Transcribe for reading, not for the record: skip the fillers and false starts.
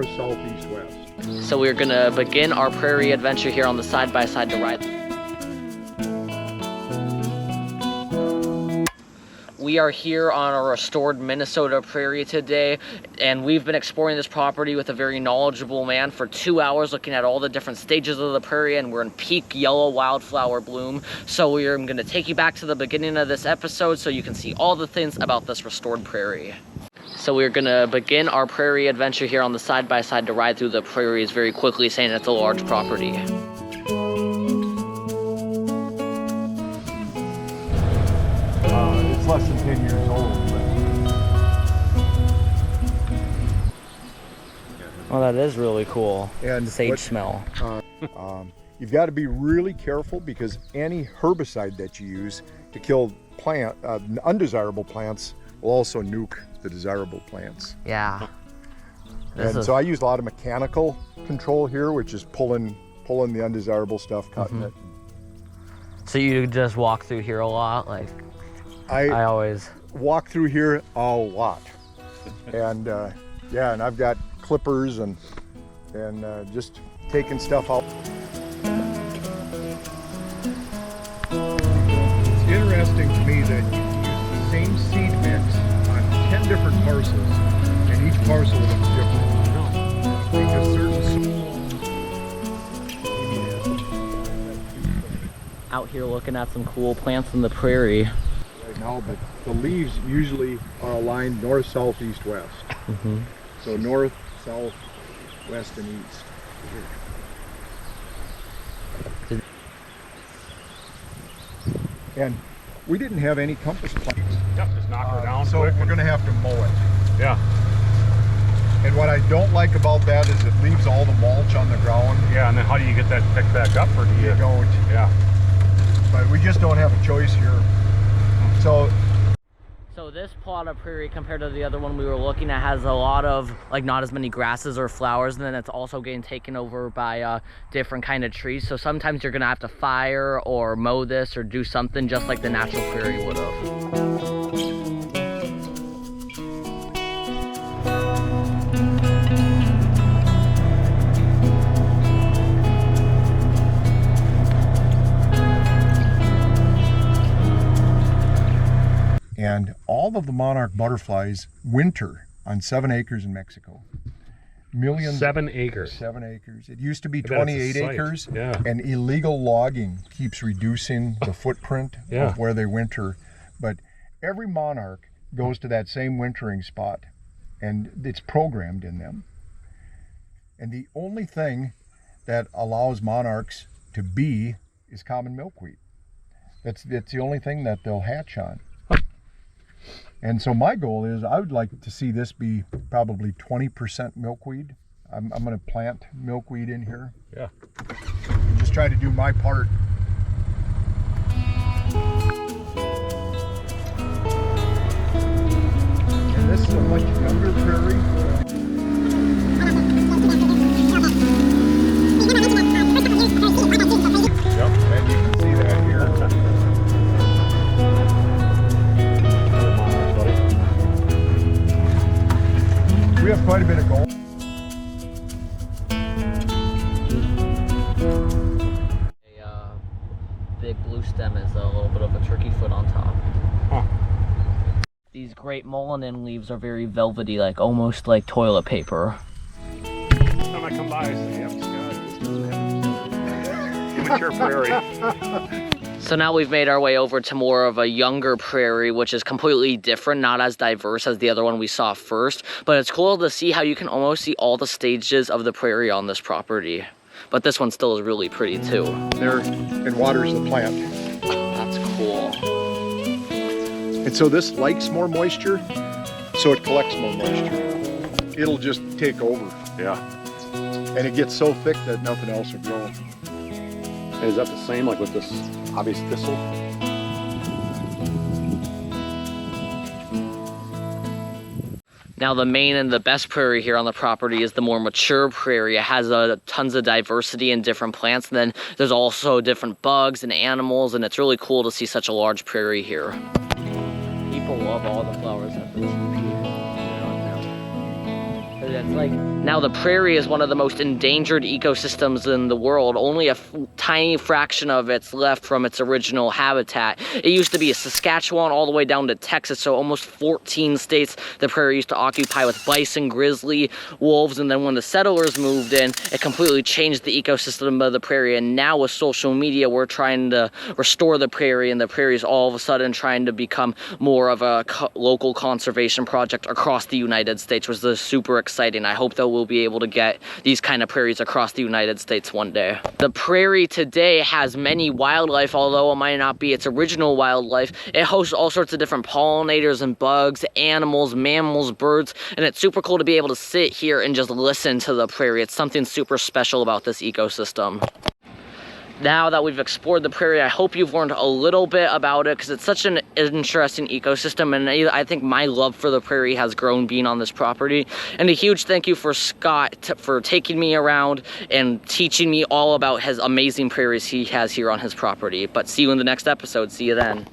north, south, east, west. So we're gonna begin our prairie adventure here on the side-by-side to ride. We are here on a restored Minnesota prairie today, and we've been exploring this property with a very knowledgeable man for 2 hours, looking at all the different stages of the prairie, and we're in peak yellow wildflower bloom. So I'm gonna take you back to the beginning of this episode so you can see all the things about this restored prairie. So we're gonna begin our prairie adventure here on the side-by-side to ride through the prairies very quickly, saying it's a large property. It's less than 10 years old. Well, that is really cool. And sage smell. You've got to be really careful because any herbicide that you use to kill undesirable plants will also nuke the desirable plants. Yeah. So I use a lot of mechanical control here, which is pulling the undesirable stuff, cutting it. So you just walk through here a lot, like I always walk through here a lot, and yeah, and I've got clippers and just taking stuff out. It's interesting to me that you use the same seed mix on 10 different parcels, and each parcel looks different. Because out here looking at some cool plants in the prairie. Right now, but the leaves usually are aligned north, south, east, west. So north, south, west, and east. And we didn't have any compass plants. Yep, just knock her down. So quick we're going to have to mow it. Yeah. And what I don't like about that is it leaves all the mulch on the ground. Yeah, and then how do you get that picked back up, or do you? You don't. Yeah. But we just don't have a choice here. So this plot of prairie compared to the other one we were looking at has a lot of, like, not as many grasses or flowers, and then it's also getting taken over by different kind of trees. So sometimes you're gonna have to fire or mow this or do something just like the natural prairie would have. And all of the monarch butterflies winter on 7 acres in Mexico. Millions. 7 acres. 7 acres. It used to be 28 acres. Yeah. And illegal logging keeps reducing the footprint of where they winter. But every monarch goes to that same wintering spot, and it's programmed in them. And the only thing that allows monarchs to be is common milkweed. That's the only thing that they'll hatch on. And so my goal is I would like to see this be probably 20% milkweed. I'm going to plant milkweed in here. Yeah. And just try to do my part. And this is a much younger prairie. Yep, and you can see that here. We have quite a bit of gold. A big blue stem is a little bit of a turkey foot on top. Huh. These great mullein leaves are very velvety, like almost like toilet paper. Time I come by, I say, yep, this guy immature prairie. So now we've made our way over to more of a younger prairie, which is completely different, not as diverse as the other one we saw first. But it's cool to see how you can almost see all the stages of the prairie on this property. But this one still is really pretty too. There, and waters the plant. That's cool. And so this likes more moisture, so it collects more moisture. It'll just take over. Yeah. And it gets so thick that nothing else will grow. Is that the same like with this obvious thistle? Now the main and the best prairie here on the property is the more mature prairie. It has tons of diversity in different plants, and then there's also different bugs and animals, and it's really cool to see such a large prairie here. People love all the flowers at this. That's like, now the prairie is one of the most endangered ecosystems in the world. Only a tiny fraction of it's left from its original habitat. It used to be Saskatchewan all the way down to Texas, so almost 14 states the prairie used to occupy with bison, grizzly, wolves, and then when the settlers moved in, it completely changed the ecosystem of the prairie. And now with social media, we're trying to restore the prairie, and the prairie is all of a sudden trying to become more of a local conservation project across the United States, which is super exciting. I hope that we'll be able to get these kind of prairies across the United States one day. The prairie today has many wildlife, although it might not be its original wildlife. It hosts all sorts of different pollinators and bugs, animals, mammals, birds, and it's super cool to be able to sit here and just listen to the prairie. It's something super special about this ecosystem. Now that we've explored the prairie, I hope you've learned a little bit about it, because it's such an interesting ecosystem, and I think my love for the prairie has grown being on this property. And a huge thank you for Scott for taking me around and teaching me all about his amazing prairies he has here on his property. But see you in the next episode. See you then.